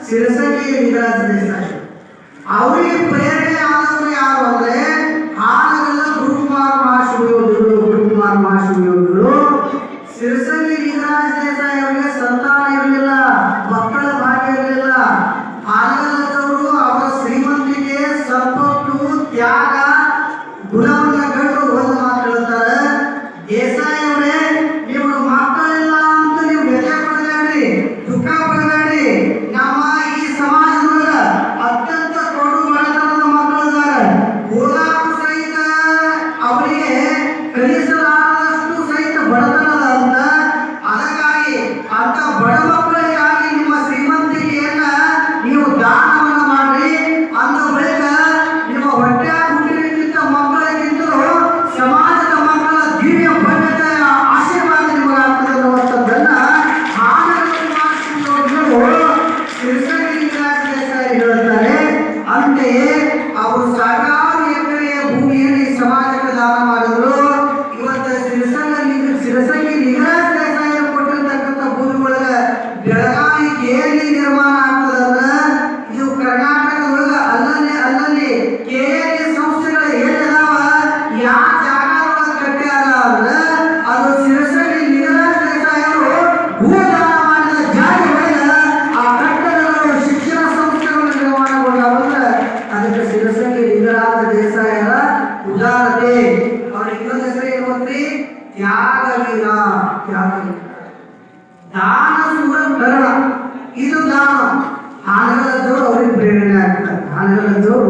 ಸಿರಸಂಗಿ ಲಿಂಗರಾಜ ದೇಸಾಯಿ. ಅವರಿಗೆ ಪ್ರೇರಣೆ ಆದವರು ಯಾರು ಅಂದ್ರೆ ಆನಗಲ್ಲ ಗುರುಕುಮಾರ ಮಹಾಶಿವಯೋಗಿಗಳು. ಸಿರಸಂಗಿ ಲಿಂಗರಾಜ ದೇಸಾಯಿ ಅವರಿಗೆ ಸಂತಾನ ಇರಲಿಲ್ಲ, ಮಕ್ಕಳ ಭಾಗ್ಯ ಇರಲಿಲ್ಲ. ಆನಗಲ್ಲದವರು ಅವರ ಶ್ರೀಮಂತಿಕೆ, ಸಂಪತ್ತು, ತ್ಯಾಗ, ಗುಣವನ್ನ ಕಂಡು ಒಂದು ಮಾತು ಹೇಳ್ತಾರೆ, ದೇಸಾಯಿ ಅವರೇ, ನೀವು ಮಕ್ಕಳಿಲ್ಲ ಅಂತ ನೀವು ವ್ಯಥೆ ಪಡಬೇಡಿ, ದುಃಖ ಪಡಬೇಡಿ. ನಮ್ಮ ಈ ಸಮಾಜದೊಳಗ ಅತ್ಯಂತ ಕೊಡು ಬಡತನದ ಮಕ್ಕಳಿದ್ದಾರೆ. ಓದಾಕು ಸಹಿತ ಅವರಿಗೆ ಕಲಿಸಲಾರದಷ್ಟು ಸಹಿತ ಬಡತನದ ಅಂತ. ಅದಕ್ಕಾಗಿ ಅಂತ ಬಡ ಮಕ್ಕಳಿಗಾಗಿ ನಿಮ್ಮ ಶ್ರೀಮಂತಿಕೆಯನ್ನ ನೀವು ದಾನವನ್ನು ಮಾಡಿ. ಅಂದ ಬಳಿಕ ನಿಮ್ಮ ಹೊಟ್ಟೆ ಹುಟ್ಟಿನಿಂದ ಮಕ್ಕಳಿಗಿಂತಲೂ ಸಮಾಜದ ಮಕ್ಕಳ ದಿವ್ಯ ಭದ್ರತೆಯ ಆಶೀರ್ವಾದ ನಿಮಗಾಗ್ತದೆ ಅನ್ನುವಂಥದ್ದನ್ನ ಸಿರಸಂಗಿ ಲಿಂಗರಾಜ ದೇಸಾಯಿ ಹೇಳ್ತಾರೆ. ಅಂತೆಯೇ ಅವರು ಸಾವಿರಾರು ಎಕರೆಯ ಭೂಮಿಯನ್ನು ಈ ಸಮಾಜಕ್ಕೆ ದಾನ ಮಾಡಿದ್ರು. ಇವತ್ತು ಸಿರಸಂಗಿ ಲಿಂಗರಾಜ ದೇಸಾಯಿ ಕೊಟ್ಟಿರ್ತಕ್ಕಂಥ ಭೂಮಿ ಒಳಗ ಬೆಳಗಾವಿ ಕೆಎಲ್ಇ ನಿರ್ಮಾಣ ಆಗ್ತದಂದ್ರ ಇದು ಕರ್ನಾಟಕದೊಳಗ ಅಲ್ಲಲ್ಲಿ ಕೆಎಲ್ಇ ಸಂಸ್ಥೆಗಳು ಏನಿದಾವ, ಯಾವ ಜಾಗದೊಳಗ ಕಟ್ಟ್ಯಾರ ಅಂದ್ರ ಅದು ಸಿರಸಂಗಿ ಲಿಂಗರಾಜ ದೇಸಾಯಿ ಅವರು ಭೂದಾನ ಮಾಡಿದ ಜಾಗ ಒಳಗ ಆ ಕಟ್ಟಡಗಳು, ಶಿಕ್ಷಣ ಸಂಸ್ಥೆಗಳು ನಿರ್ಮಾಣಗೊಂಡಾವಂದ್ರ ಅದಕ್ಕೆ ಸಿರಸಂಗಿ ಲಿಂಗರಾಜ ದೇಸಾಯರ ಉದಾರತೆ. ಅವ್ರ ಇನ್ನೊಂದು ಹೆಸರು ಏನು ಗೊತ್ತ್ರಿ? ತ್ಯಾಗವೀರ. ದಾನ ಸೂರ ಕರ್ಣ, ಇದು ದಾನ. ಆನಗಲ್ಲದವರು ಅವ್ರಿಗೆ ಪ್ರೇರಣೆ ಆಗ್ತಾರೆ. ಆನಗಲ್ಲದವರು